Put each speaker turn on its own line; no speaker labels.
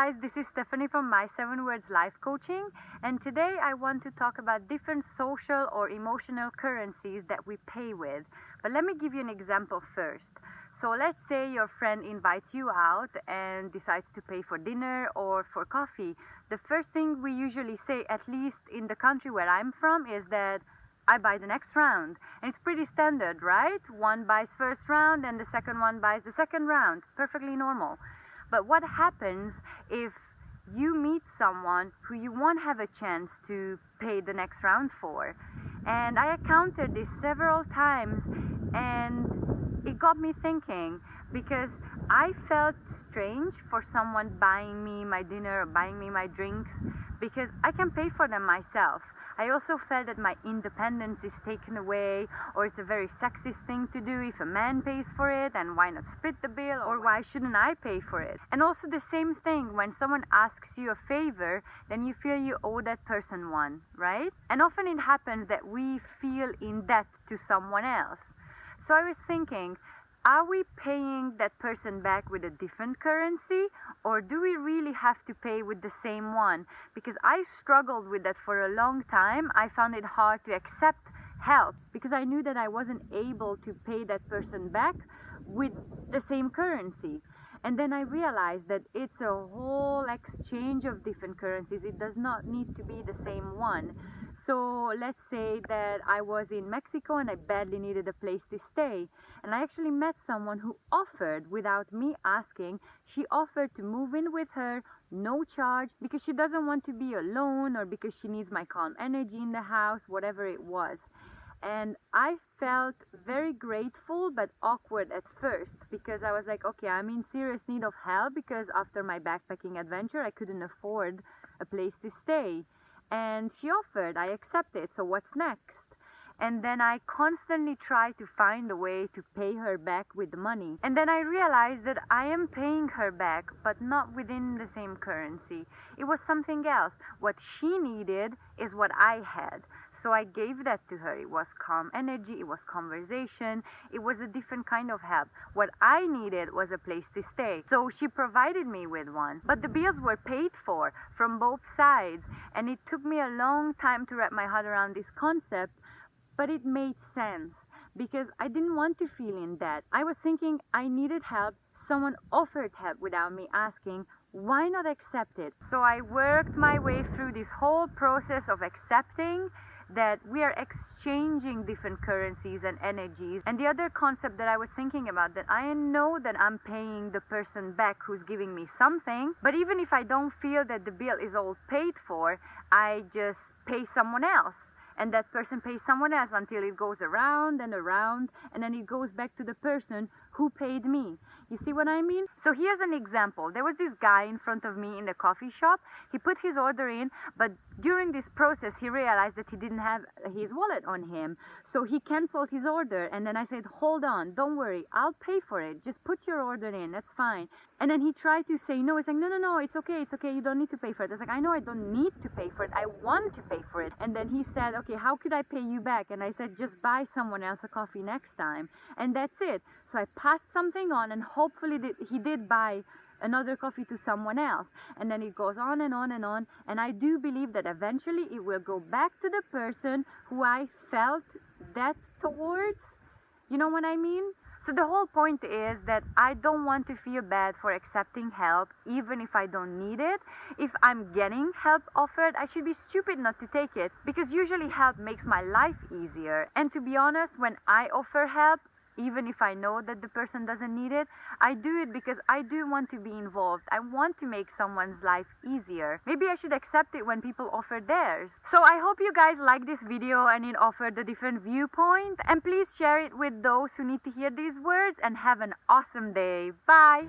guys, this is Stephanie from My 7 Words Life Coaching, and today I want to talk about different social or emotional currencies that we pay with. But let me give you an example first. So let's say your friend invites you out and decides to pay for dinner or for coffee. The first thing we usually say, at least in the country where I'm from, is that I buy the next round. And it's pretty standard, right? One buys first round and the second one buys the second round. Perfectly normal. But what happens if you meet someone who you won't have a chance to pay the next round for? And I encountered this several times, and it got me thinking, because I felt strange for someone buying me my dinner or buying me my drinks because I can pay for them myself. I also felt that my independence is taken away, or it's a very sexist thing to do. If a man pays for it, and why not split the bill, or why shouldn't I pay for it? And also the same thing, when someone asks you a favor, then you feel you owe that person one, right? And often it happens that we feel in debt to someone else. So I was thinking, are we paying that person back with a different currency, or do we really have to pay with the same one? Because I struggled with that for a long time. I found it hard to accept help because I knew that I wasn't able to pay that person back with the same currency. And then I realized that it's a whole exchange of different currencies. It does not need to be the same one. So let's say that I was in Mexico and I badly needed a place to stay. And I actually met someone who offered, without me asking, she offered to move in with her, no charge, because she doesn't want to be alone, or because she needs my calm energy in the house, whatever it was. And I felt very grateful but awkward at first, because I was like, okay, I'm in serious need of help, because after my backpacking adventure I couldn't afford a place to stay. And she offered, I accepted, so what's next? And then I constantly try to find a way to pay her back with the money. And then I realized that I am paying her back, but not within the same currency. It was something else. What she needed is what I had. So I gave that to her. It was calm energy, it was conversation, it was a different kind of help. What I needed was a place to stay. So she provided me with one. But the bills were paid for from both sides. And it took me a long time to wrap my head around this concept. But it made sense because I didn't want to feel in debt. I was thinking I needed help. Someone offered help without me asking. Why not accept it? So I worked my way through this whole process of accepting that we are exchanging different currencies and energies. And the other concept that I was thinking about, that I know that I'm paying the person back who's giving me something, but even if I don't feel that the bill is all paid for, I just pay someone else. And that person pays someone else until it goes around and around, and then it goes back to the person who paid me. You see what I mean? So here's an example. There was this guy in front of me in the coffee shop. He put his order in, but during this process he realized that he didn't have his wallet on him. So he canceled his order, and then I said, hold on, don't worry, I'll pay for it. Just put your order in, that's fine. And then he tried to say no. He's like, no, it's okay, you don't need to pay for it. I was like, I know I don't need to pay for it, I want to pay for it. And then he said, okay, how could I pay you back? And I said, just buy someone else a coffee next time. And that's it. So I passed something on, and hopefully he did buy another coffee to someone else. And then it goes on and on and on. And I do believe that eventually it will go back to the person who I felt that towards. You know what I mean? So the whole point is that I don't want to feel bad for accepting help, even if I don't need it. If I'm getting help offered, I should be stupid not to take it, because usually help makes my life easier. And to be honest, when I offer help, even if I know that the person doesn't need it, I do it because I do want to be involved. I want to make someone's life easier. Maybe I should accept it when people offer theirs. So I hope you guys like this video and it offered a different viewpoint. And please share it with those who need to hear these words, and have an awesome day. Bye!